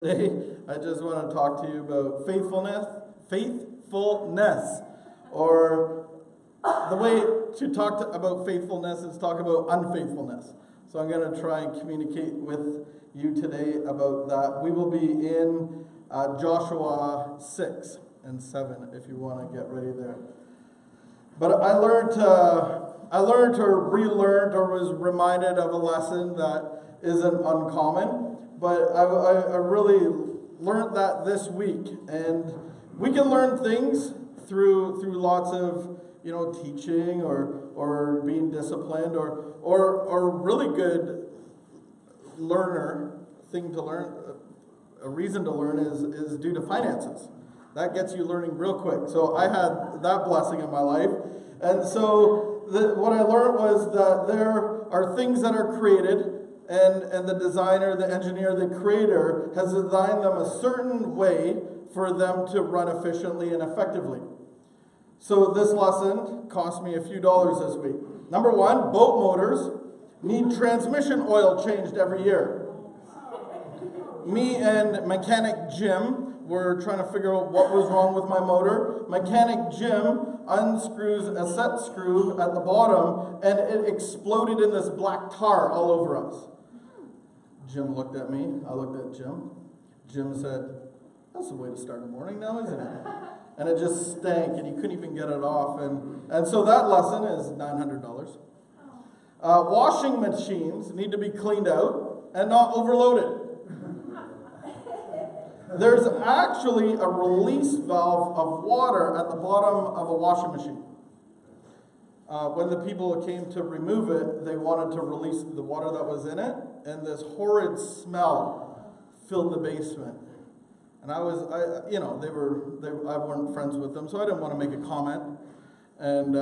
Today, I just want to talk to you about faithfulness, or the way to about faithfulness is talk about unfaithfulness. So I'm going to try and communicate with you today about that. We will be in Joshua 6 and 7 if you want to get ready there. But I learned or relearned or was reminded of a lesson that isn't uncommon. But I really learned that this week, and we can learn things through lots of teaching or being disciplined or really good thing to learn. A reason to learn is due to finances. That gets you learning real quick. So I had that blessing in my life, and so what I learned was that there are things that are created. And the designer, the engineer, the creator has designed them a certain way for them to run efficiently and effectively. So this lesson cost me a few dollars this week. Number one, boat motors need transmission oil changed every year. Me and mechanic Jim were trying to figure out what was wrong with my motor. Mechanic Jim unscrews a set screw at the bottom, and it exploded in this black tar all over us. Jim looked at me. I looked at Jim. Jim said, "That's the way to start a morning now, isn't it?" And it just stank, and he couldn't even get it off. And so that lesson is $900. Washing machines need to be cleaned out and not overloaded. There's actually a release valve of water at the bottom of a washing machine. When the people came to remove it, they wanted to release the water that was in it, and this horrid smell filled the basement. And I weren't friends with them, so I didn't want to make a comment. And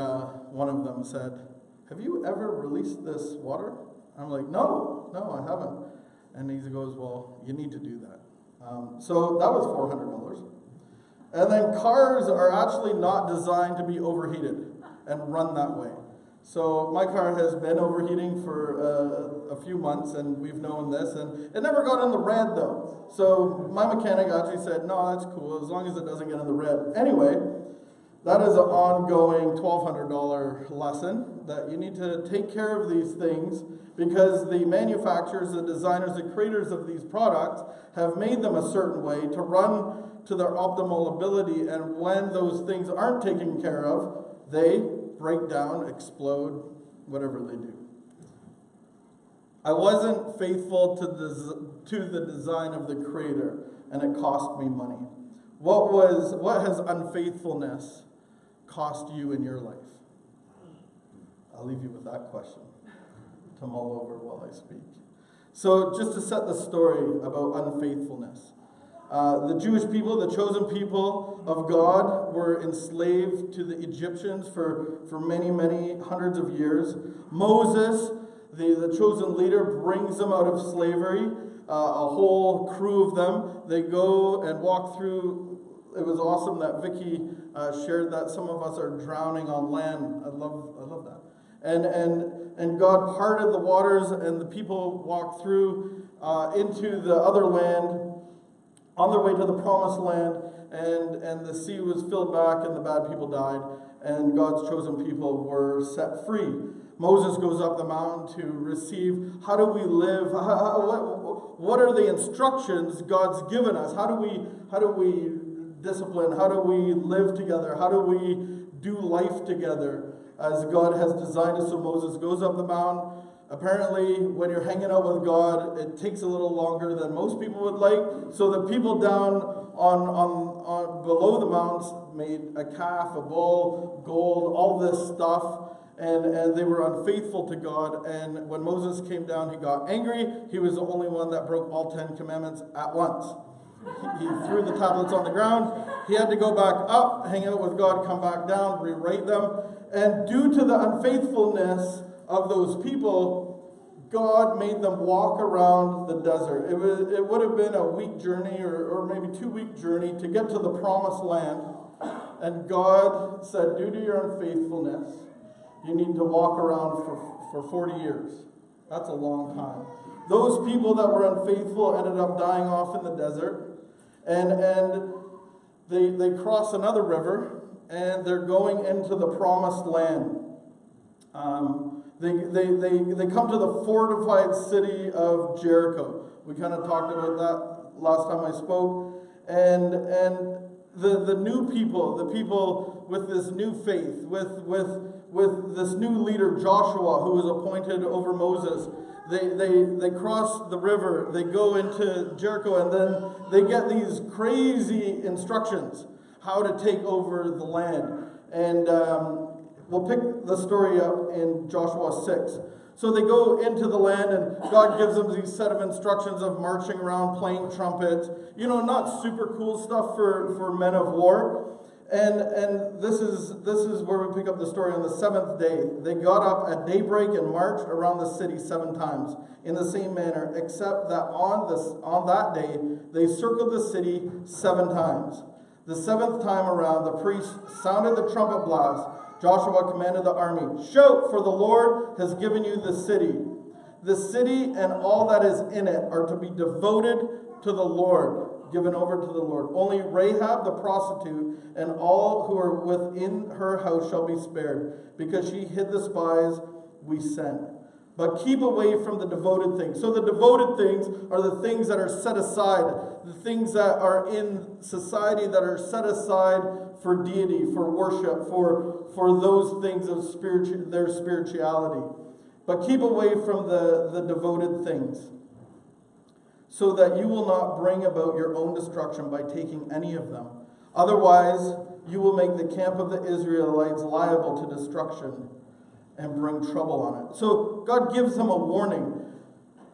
one of them said, "Have you ever released this water?" I'm like, No, I haven't. And he goes, "Well, you need to do that." So that was $400. And then cars are actually not designed to be overheated and run that way. So my car has been overheating for a few months, and we've known this, and it never got in the red though. So my mechanic actually said, "No, that's cool, as long as it doesn't get in the red." Anyway, that is an ongoing $1,200 lesson, that you need to take care of these things because the manufacturers, the designers, the creators of these products have made them a certain way to run to their optimal ability, and when those things aren't taken care of, they break down, explode, whatever they do. I wasn't faithful to the design of the creator, and it cost me money. What has unfaithfulness cost you in your life? I'll leave you with that question to mull over while I speak. So just to set the story about unfaithfulness. The Jewish people, the chosen people of God, were enslaved to the Egyptians for many, many hundreds of years. Moses, the chosen leader, brings them out of slavery, a whole crew of them. They go and walk through. It was awesome that Vicky shared that some of us are drowning on land. I love that. And God parted the waters, and the people walked through into the other land, on their way to the promised land, and the sea was filled back, and the bad people died, and God's chosen people were set free. Moses goes up the mountain to receive, how do we live? What are the instructions God's given us? How do we discipline? How do we live together? How do we do life together as God has designed us? So Moses goes up the mountain. Apparently, when you're hanging out with God, it takes a little longer than most people would like. So the people down on below the mountains made a calf, a bull, gold, all this stuff, and they were unfaithful to God. And when Moses came down, he got angry. He was the only one that broke all 10 commandments at once. He threw the tablets on the ground. He had to go back up, hang out with God, come back down, rewrite them. And due to the unfaithfulness of those people, God made them walk around the desert. It would have been a week journey or maybe 2-week journey to get to the promised land. And God said, due to your unfaithfulness, you need to walk around for 40 years. That's a long time. Those people that were unfaithful ended up dying off in the desert. And they cross another river, and they're going into the promised land. They come to the fortified city of Jericho. We kind of talked about that last time I spoke. And the new people, the people with this new faith, with this new leader Joshua, who was appointed over Moses, they cross the river, they go into Jericho, and then they get these crazy instructions how to take over the land. And we'll pick the story up in Joshua 6. So they go into the land, and God gives them these set of instructions of marching around, playing trumpets. Not super cool stuff for men of war. And this is where we pick up the story on the seventh day. They got up at daybreak and marched around the city 7 times in the same manner, except that on that day they circled the city 7 times. The 7th time around, the priest sounded the trumpet blast. Joshua commanded the army, "Shout, for the Lord has given you the city. The city and all that is in it are to be devoted to the Lord, given over to the Lord. Only Rahab the prostitute and all who are within her house shall be spared, because she hid the spies we sent. But keep away from the devoted things." So the devoted things are the things that are set aside, the things that are in society that are set aside for deity, for worship, for those things of their spirituality. But keep away from the devoted things, so that you will not bring about your own destruction by taking any of them. Otherwise, you will make the camp of the Israelites liable to destruction and bring trouble on it. So God gives them a warning.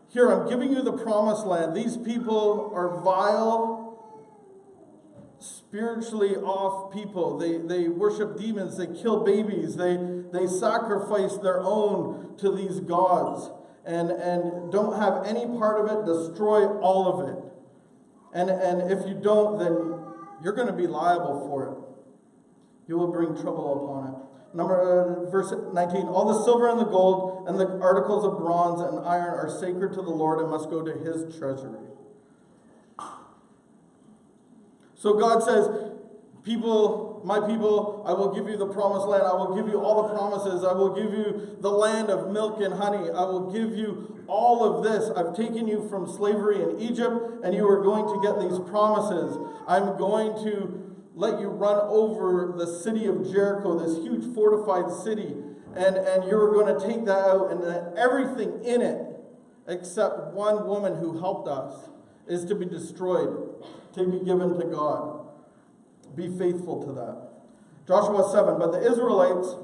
Here, I'm giving you the promised land. These people are vile, spiritually off people. They worship demons. They kill babies. They sacrifice their own to these gods. And don't have any part of it. Destroy all of it. And if you don't, then you're going to be liable for it. You will bring trouble upon it. Verse 19, all the silver and the gold and the articles of bronze and iron are sacred to the Lord and must go to his treasury. So God says, my people, I will give you the promised land. I will give you all the promises. I will give you the land of milk and honey. I will give you all of this. I've taken you from slavery in Egypt, and you are going to get these promises. I'm going to let you run over the city of Jericho, this huge fortified city, and you're going to take that out, and everything in it, except one woman who helped us, is to be destroyed, to be given to God. Be faithful to that. Joshua 7, but the Israelites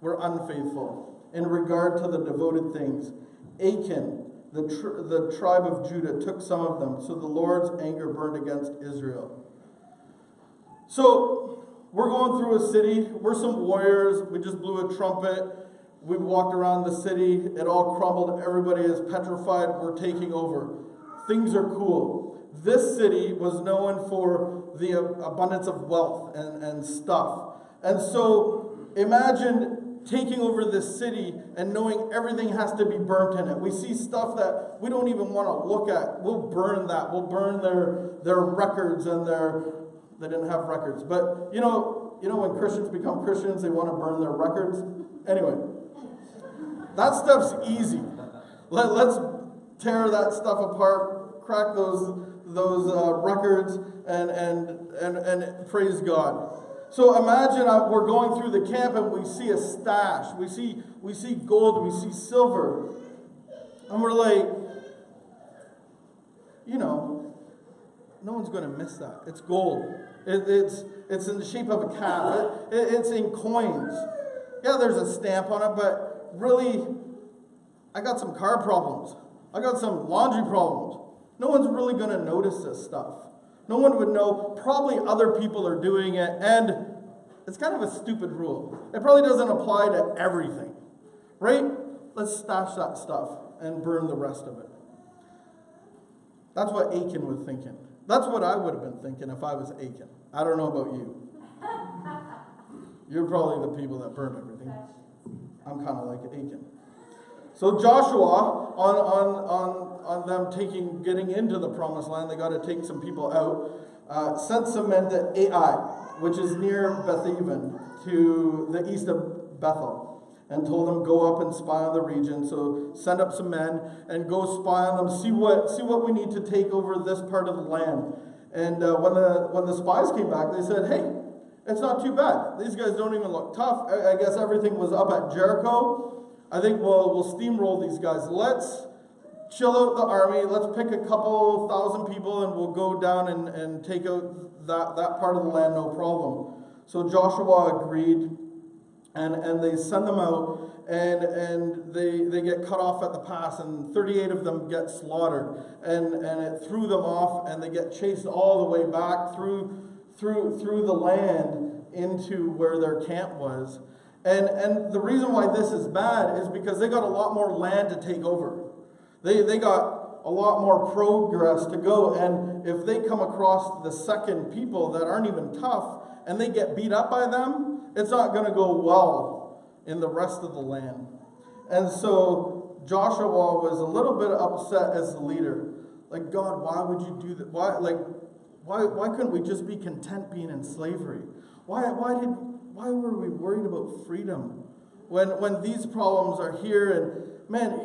were unfaithful in regard to the devoted things. Achan, the tribe of Judah, took some of them, so the Lord's anger burned against Israel. So, we're going through a city. We're some warriors. We just blew a trumpet. We walked around the city. It all crumbled. Everybody is petrified. We're taking over. Things are cool. This city was known for the abundance of wealth and stuff. And so, imagine taking over this city and knowing everything has to be burnt in it. We see stuff that we don't even want to look at. We'll burn that. We'll burn their records and they didn't have records. But you know when Christians become Christians, they want to burn their records. Anyway, that stuff's easy. Let's tear that stuff apart, crack those records, and praise God. So imagine we're going through the camp and we see a stash. We see gold. We see silver, and we're like, no one's going to miss that. It's gold. It's in the shape of a calf. It's in coins. Yeah, there's a stamp on it, but really, I got some car problems. I got some laundry problems. No one's really going to notice this stuff. No one would know. Probably other people are doing it, and it's kind of a stupid rule. It probably doesn't apply to everything, right? Let's stash that stuff and burn the rest of it. That's what Achan was thinking. That's what I would have been thinking if I was Achan. I don't know about you. You're probably the people that burned everything. I'm kind of like Achan. So Joshua, on them getting into the promised land, they got to take some people out, sent some men to Ai, which is near Bethaven, to the east of Bethel, and told them, go up and spy on the region. So send up some men and go spy on them, see what we need to take over this part of the land. And when the spies came back, they said, hey, it's not too bad. These guys don't even look tough. I guess everything was up at Jericho. I think we'll steamroll these guys. Let's chill out the army. Let's pick a couple thousand people and we'll go down and take out that part of the land, no problem. So Joshua agreed, and they send them out, and they get cut off at the pass, and 38 of them get slaughtered, and it threw them off, and they get chased all the way back through the land into where their camp was. And the reason why this is bad is because they got a lot more land to take over. They got a lot more progress to go, and if they come across the second people that aren't even tough and they get beat up by them, it's not going to go well in the rest of the land. And so Joshua was a little bit upset as the leader. Like, God, why would you do that? Why couldn't we just be content being in slavery? Why were we worried about freedom when these problems are here? And man,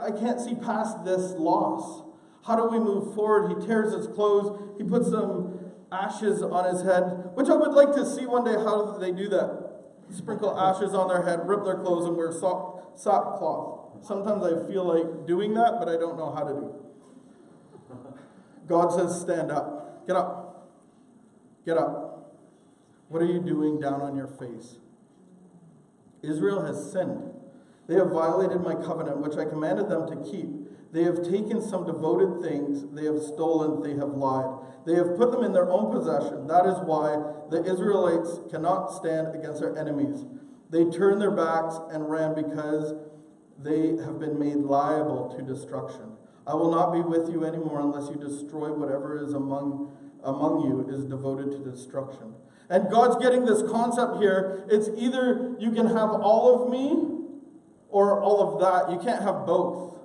I can't see past this loss. How do we move forward? He tears his clothes. He puts some ashes on his head, which I would like to see one day. How do they do that? Sprinkle ashes on their head, rip their clothes, and wear sackcloth. Sometimes I feel like doing that, but I don't know how to do it. God says, stand up. Get up. Get up. What are you doing down on your face? Israel has sinned. They have violated my covenant, which I commanded them to keep. They have taken some devoted things. They have stolen. They have lied. They have put them in their own possession. That is why the Israelites cannot stand against their enemies. They turned their backs and ran because they have been made liable to destruction. I will not be with you anymore unless you destroy whatever is among you is devoted to destruction. And God's getting this concept here. It's either you can have all of me or all of that. You can't have both.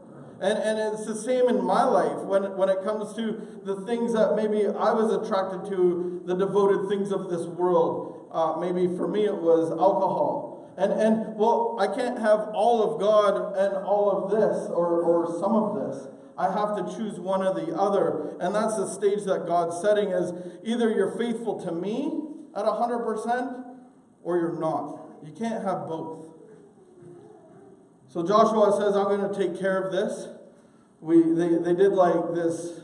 And it's the same in my life when it comes to the things that maybe I was attracted to, the devoted things of this world. Maybe for me it was alcohol. And well, I can't have all of God and all of this or some of this. I have to choose one or the other. And that's the stage that God's setting is either you're faithful to me at 100% or you're not. You can't have both. So Joshua says, I'm going to take care of this. They did like this,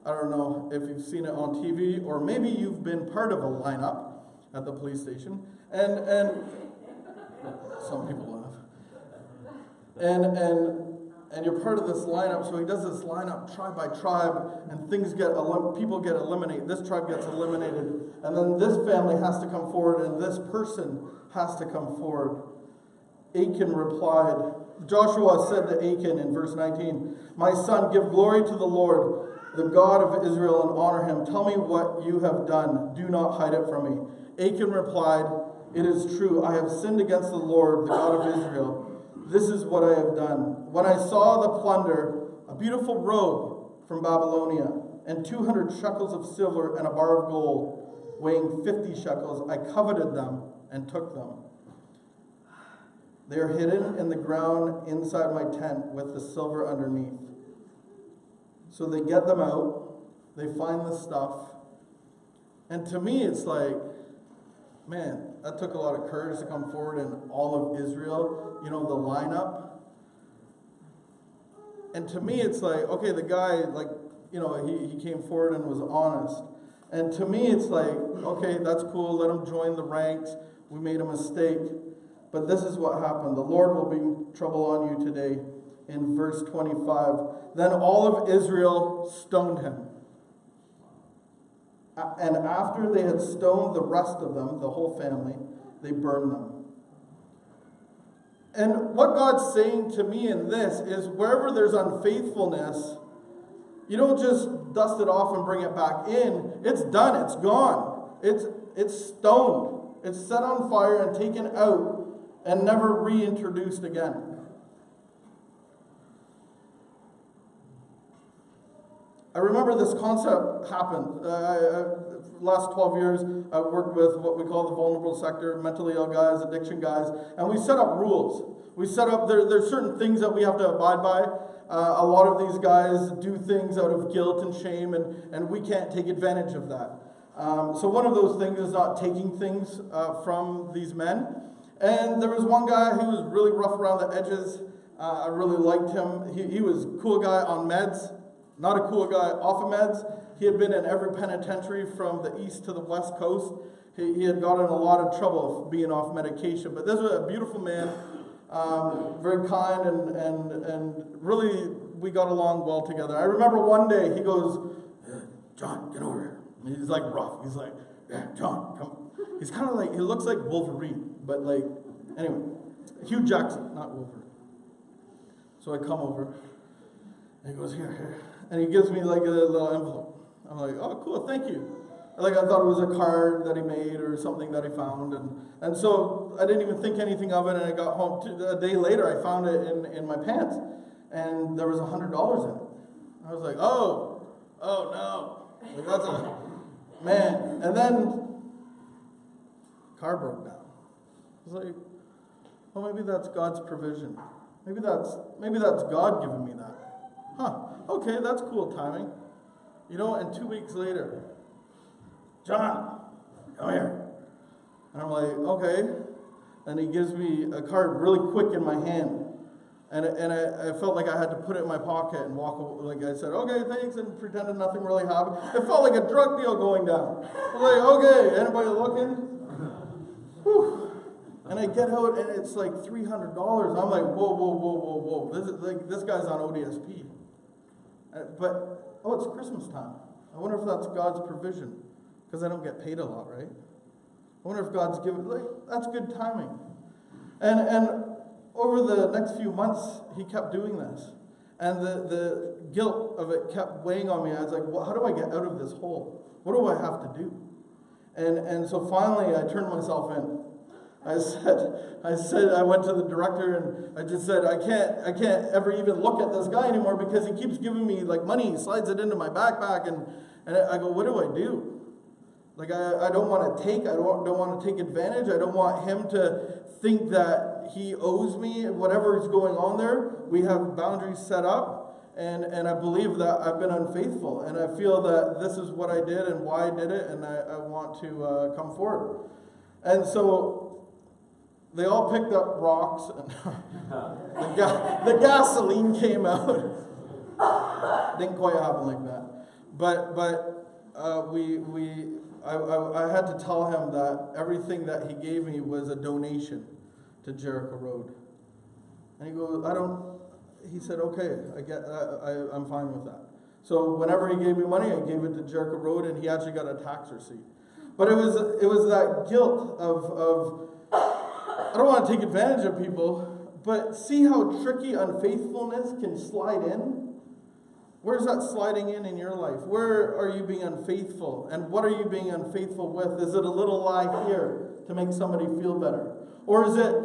I don't know if you've seen it on TV, or maybe you've been part of a lineup at the police station. And some people laugh. And you're part of this lineup, so he does this lineup tribe by tribe, and people get eliminated. This tribe gets eliminated, and then this family has to come forward, and this person has to come forward. Achan replied, Joshua said to Achan in verse 19, my son, give glory to the Lord, the God of Israel, and honor him. Tell me what you have done. Do not hide it from me. Achan replied, it is true. I have sinned against the Lord, the God of Israel. This is what I have done. When I saw the plunder, a beautiful robe from Babylonia, and 200 shekels of silver and a bar of gold, weighing 50 shekels, I coveted them and took them. They are hidden in the ground inside my tent with the silver underneath. So they get them out. They find the stuff. And to me, it's like, man, that took a lot of courage to come forward in all of Israel, the lineup. And to me, it's like, okay, the guy, he came forward and was honest. And to me, it's like, okay, that's cool. Let him join the ranks. We made a mistake. But this is what happened. The Lord will bring trouble on you today. In verse 25, then all of Israel stoned him. And after they had stoned the rest of them, the whole family, they burned them. And what God's saying to me in this is wherever there's unfaithfulness, you don't just dust it off and bring it back in. It's done. It's gone. It's stoned. It's set on fire and taken out and never reintroduced again. I remember this concept happened. Last 12 years, I've worked with what we call the vulnerable sector, mentally ill guys, addiction guys, and we set up rules. We set up, there's certain things that we have to abide by. A lot of these guys do things out of guilt and shame, and we can't take advantage of that. So one of those things is not taking things from these men. And there was one guy who was really rough around the edges. I really liked him. He was a cool guy on meds, not a cool guy off of meds. He had been in every penitentiary from the east to the west coast. He had gotten in a lot of trouble being off medication. But this was a beautiful man, very kind, and really we got along well together. I remember one day he goes, "John, get over here." And he's like rough. He's like, "Yeah, John, come." He's kind of like, he looks like Wolverine, but like, anyway, Hugh Jackson, not Wolverine. So I come over, and he goes, here. And he gives me like a little envelope. I'm like, "Oh, cool, thank you." Like, I thought it was a card that he made or something that he found. And so I didn't even think anything of it, and I got home. A day later, I found it in my pants, and there was $100 in it. I was like, oh no. Like, that's a, man. And then, car broke down. I was like, well, maybe that's God's provision. Maybe that's God giving me that. Huh, okay, that's cool timing. You know, and 2 weeks later, "John, come here." And I'm like, okay. And he gives me a card really quick in my hand. And I felt like I had to put it in my pocket and walk away. Like, I said, "Okay, thanks," and pretended nothing really happened. It felt like a drug deal going down. I was like, "Okay, anybody looking?" Whew. And I get out, and it's like $300. I'm like, whoa. This guy's on ODSP. But, it's Christmas time. I wonder if that's God's provision. Because I don't get paid a lot, right? I wonder if God's given, that's good timing. And over the next few months, he kept doing this. And the guilt of it kept weighing on me. I was like, well, how do I get out of this hole? What do I have to do? And so finally, I turned myself in. I said, I went to the director and I just said, I can't ever even look at this guy anymore because he keeps giving me like money. He slides it into my backpack, and I go, what do I do? Like, I don't want to take, I don't want to take advantage. I don't want him to think that he owes me whatever is going on there. We have boundaries set up, and I believe that I've been unfaithful, and I feel that this is what I did and why I did it, and I want to come forward. And so they all picked up rocks, and the gasoline came out. Didn't quite happen like that, but I had to tell him that everything that he gave me was a donation to Jericho Road. And he goes, he said, okay, I'm fine with that. So whenever he gave me money, I gave it to Jericho Road, and he actually got a tax receipt. But it was that guilt of I don't want to take advantage of people, but see how tricky unfaithfulness can slide in? Where's that sliding in your life? Where are you being unfaithful? And what are you being unfaithful with? Is it a little lie here to make somebody feel better? Or is it,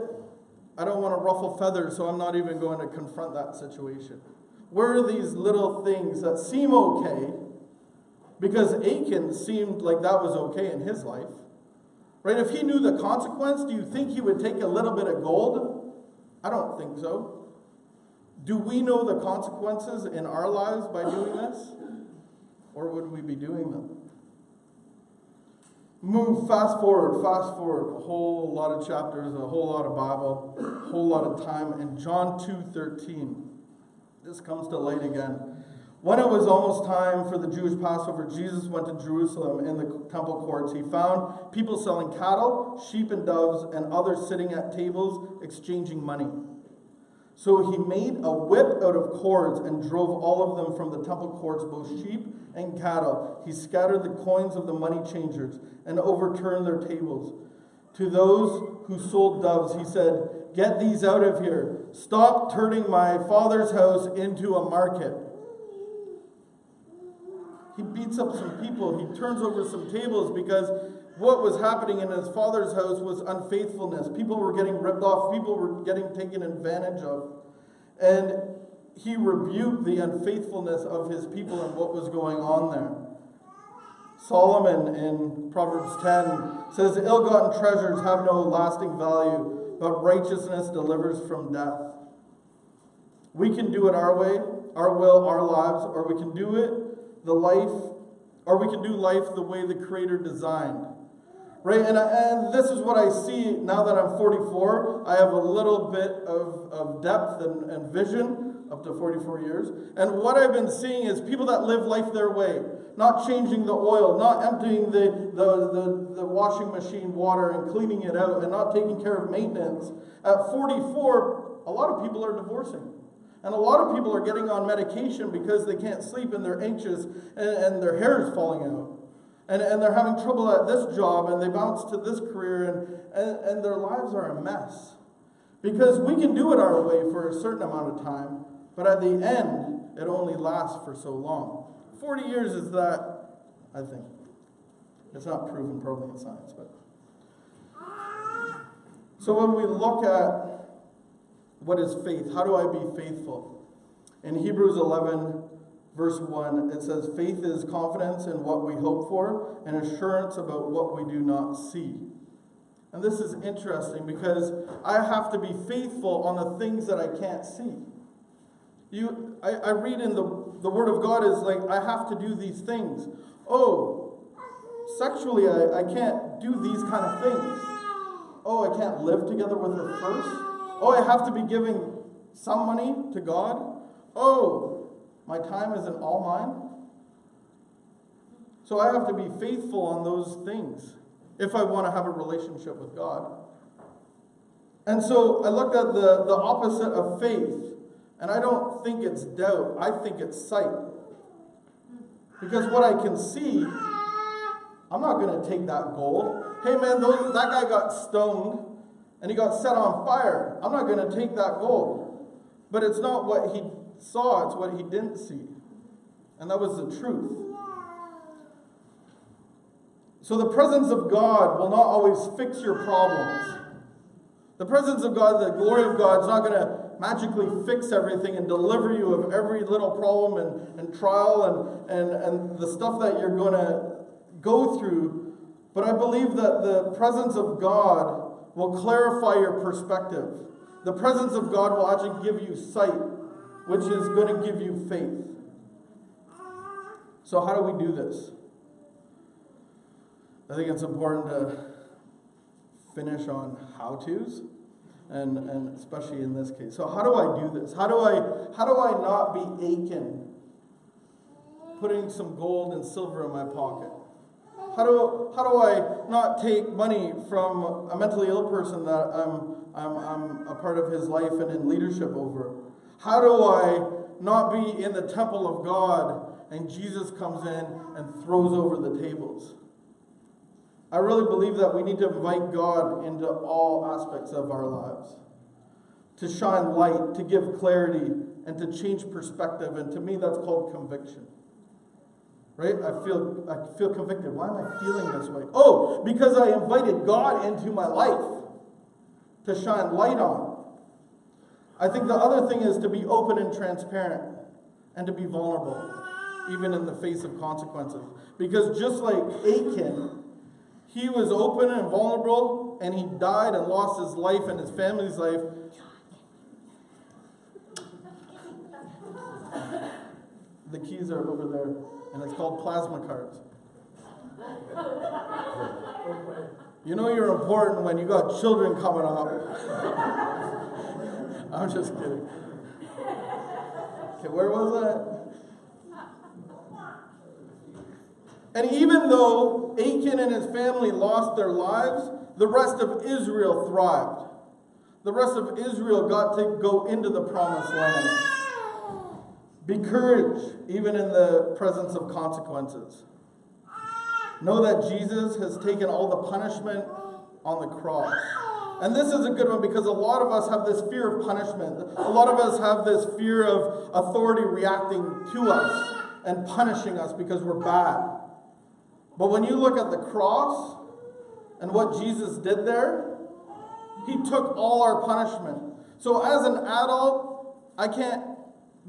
I don't want to ruffle feathers, so I'm not even going to confront that situation? Where are these little things that seem okay? Because Achan seemed like that was okay in his life. Right? If he knew the consequence, do you think he would take a little bit of gold? I don't think so. Do we know the consequences in our lives by doing this? Or would we be doing them? Fast forward, a whole lot of chapters, a whole lot of Bible, a whole lot of time. In John 2:13, this comes to light again. When it was almost time for the Jewish Passover, Jesus went to Jerusalem in the temple courts. He found people selling cattle, sheep, and doves, and others sitting at tables exchanging money. So he made a whip out of cords and drove all of them from the temple courts, both sheep and cattle. He scattered the coins of the money changers and overturned their tables. To those who sold doves, he said, "Get these out of here. Stop turning my Father's house into a market." He beats up some people. He turns over some tables because what was happening in his father's house was unfaithfulness. People were getting ripped off. People were getting taken advantage of. And he rebuked the unfaithfulness of his people and what was going on there. Solomon in Proverbs 10 says, ill-gotten treasures have no lasting value, but righteousness delivers from death. We can do it our way, our will, our lives, or we can do it we can do life the way the Creator designed. Right? And this is what I see now that I'm 44. I have a little bit of depth and vision up to 44 years. And what I've been seeing is people that live life their way, not changing the oil, not emptying the washing machine water and cleaning it out, and not taking care of maintenance. At 44, a lot of people are divorcing. And a lot of people are getting on medication because they can't sleep and they're anxious and their hair is falling out. And they're having trouble at this job and they bounce to this career and their lives are a mess. Because we can do it our way for a certain amount of time, but at the end, it only lasts for so long. 40 years is that, I think. It's not proven probably in science, but. So when we look at what is faith, how do I be faithful? In Hebrews 11, verse 1, it says, faith is confidence in what we hope for and assurance about what we do not see. And this is interesting because I have to be faithful on the things that I can't see. I read in the Word of God is like, I have to do these things. Oh, sexually, I can't do these kind of things. Oh, I can't live together with her first. Oh, I have to be giving some money to God. Oh, my time isn't all mine. So I have to be faithful on those things if I want to have a relationship with God. And so I looked at the opposite of faith, and I don't think it's doubt. I think it's sight. Because what I can see, I'm not going to take that gold. Hey man, that guy got stoned and he got set on fire. I'm not going to take that gold. But it's not what he saw, it's what he didn't see. And that was the truth. So the presence of God will not always fix your problems. The presence of God, the glory of God is not going to magically fix everything and deliver you of every little problem and trial and the stuff that you're going to go through. But I believe that the presence of God will clarify your perspective. The presence of God will actually give you sight, which is going to give you faith. So how do we do this? I think it's important to finish on how-tos, and especially in this case. So how do I do this? How do I not be Achan, putting some gold and silver in my pocket? How do I not take money from a mentally ill person that I'm a part of his life and in leadership over? How do I not be in the temple of God and Jesus comes in and throws over the tables? I really believe that we need to invite God into all aspects of our lives, to shine light, to give clarity, and to change perspective. And to me, that's called conviction. Right? I feel convicted. Why am I feeling this way? Oh, because I invited God into my life to shine light on. I think the other thing is to be open and transparent and to be vulnerable, even in the face of consequences. Because just like Achan, he was open and vulnerable, and he died and lost his life and his family's life. The keys are over there, and it's called plasma cards. You know you're important when you got children coming up. I'm just kidding. Okay, where was that? And even though Achan and his family lost their lives, the rest of Israel thrived. The rest of Israel got to go into the promised land. Be courage, even in the presence of consequences. Know that Jesus has taken all the punishment on the cross. And this is a good one because a lot of us have this fear of punishment. A lot of us have this fear of authority reacting to us and punishing us because we're bad. But when you look at the cross and what Jesus did there, he took all our punishment. So as an adult, I can't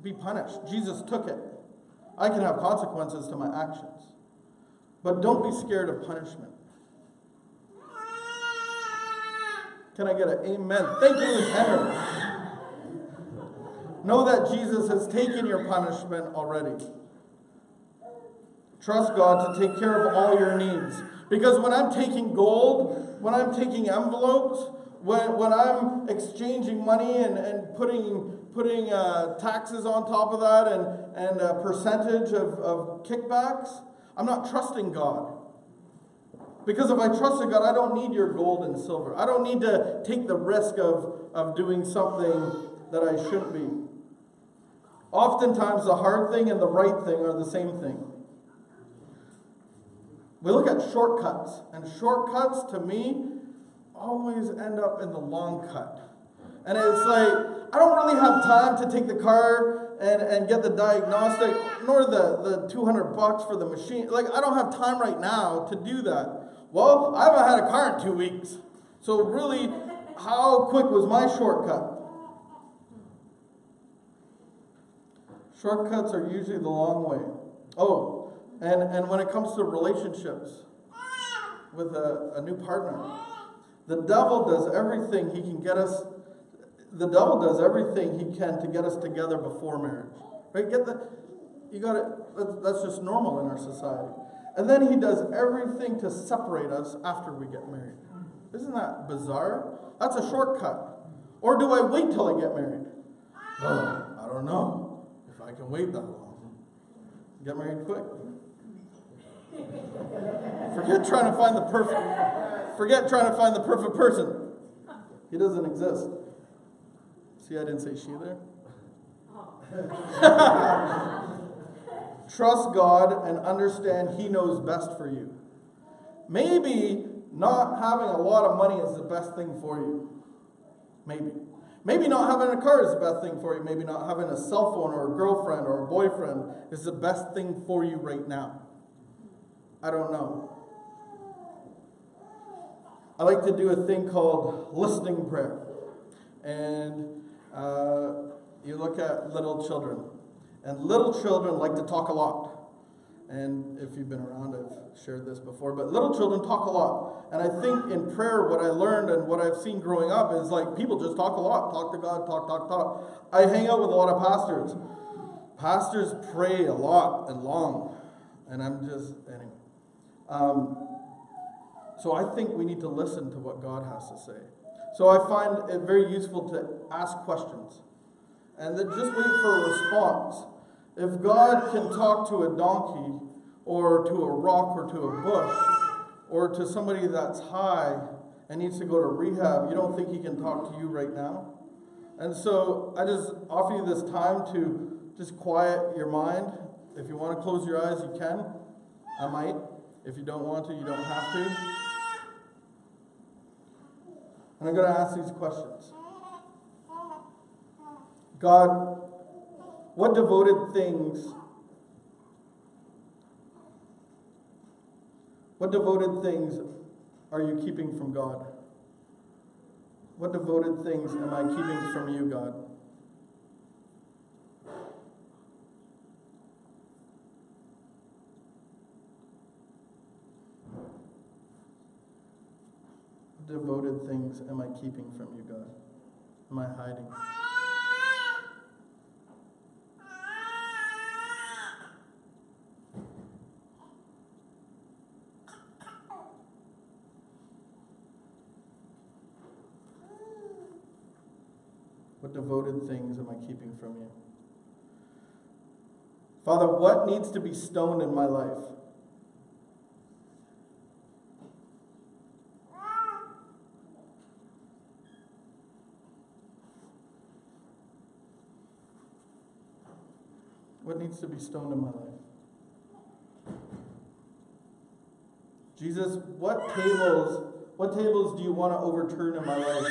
be punished. Jesus took it. I can have consequences to my actions. But don't be scared of punishment. Can I get an amen? Thank you, Henry. Know that Jesus has taken your punishment already. Trust God to take care of all your needs. Because when I'm taking gold, when I'm taking envelopes, when I'm exchanging money and putting taxes on top of that and a percentage of kickbacks, I'm not trusting God. Because if I trusted God, I don't need your gold and silver. I don't need to take the risk of doing something that I shouldn't be. Oftentimes, the hard thing and the right thing are the same thing. We look at shortcuts, and shortcuts, to me, always end up in the long cut. And it's like, I don't really have time to take the car and get the diagnostic, nor the $200 for the machine. Like, I don't have time right now to do that. Well, I haven't had a car in 2 weeks. So really, how quick was my shortcut? Shortcuts are usually the long way. Oh, and when it comes to relationships with a new partner, the devil does everything he can get us. The devil does everything he can to get us together before marriage. Right? That's just normal in our society. And then he does everything to separate us after we get married. Isn't that bizarre? That's a shortcut. Or do I wait till I get married? Well, I don't know if I can wait that long. Get married quick. Forget trying to find the perfect person. He doesn't exist. See, I didn't say she there. Trust God and understand He knows best for you. Maybe not having a lot of money is the best thing for you. Maybe. Maybe not having a car is the best thing for you. Maybe not having a cell phone or a girlfriend or a boyfriend is the best thing for you right now. I don't know. I like to do a thing called listening prayer. And you look at little children. And little children like to talk a lot. And if you've been around, I've shared this before. But little children talk a lot. And I think in prayer, what I learned and what I've seen growing up is like people just talk a lot. Talk to God, talk. I hang out with a lot of pastors. Pastors pray a lot and long. And anyway. So I think we need to listen to what God has to say. So I find it very useful to ask questions. And then just wait for a response. If God can talk to a donkey, or to a rock, or to a bush, or to somebody that's high and needs to go to rehab, you don't think He can talk to you right now? And so I just offer you this time to just quiet your mind. If you want to close your eyes, you can. I might. If you don't want to, you don't have to. And I'm going to ask these questions. God, what devoted things are you keeping from God? What devoted things am I keeping from you, God? What devoted things am I keeping from you, God? Am I hiding? What devoted things am I keeping from you? Father, what needs to be stoned in my life? What needs to be stoned in my life? Jesus, what tables do you want to overturn in my life?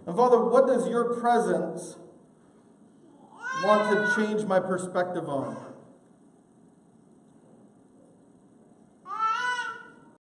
And Father, what does your presence want to change my perspective on?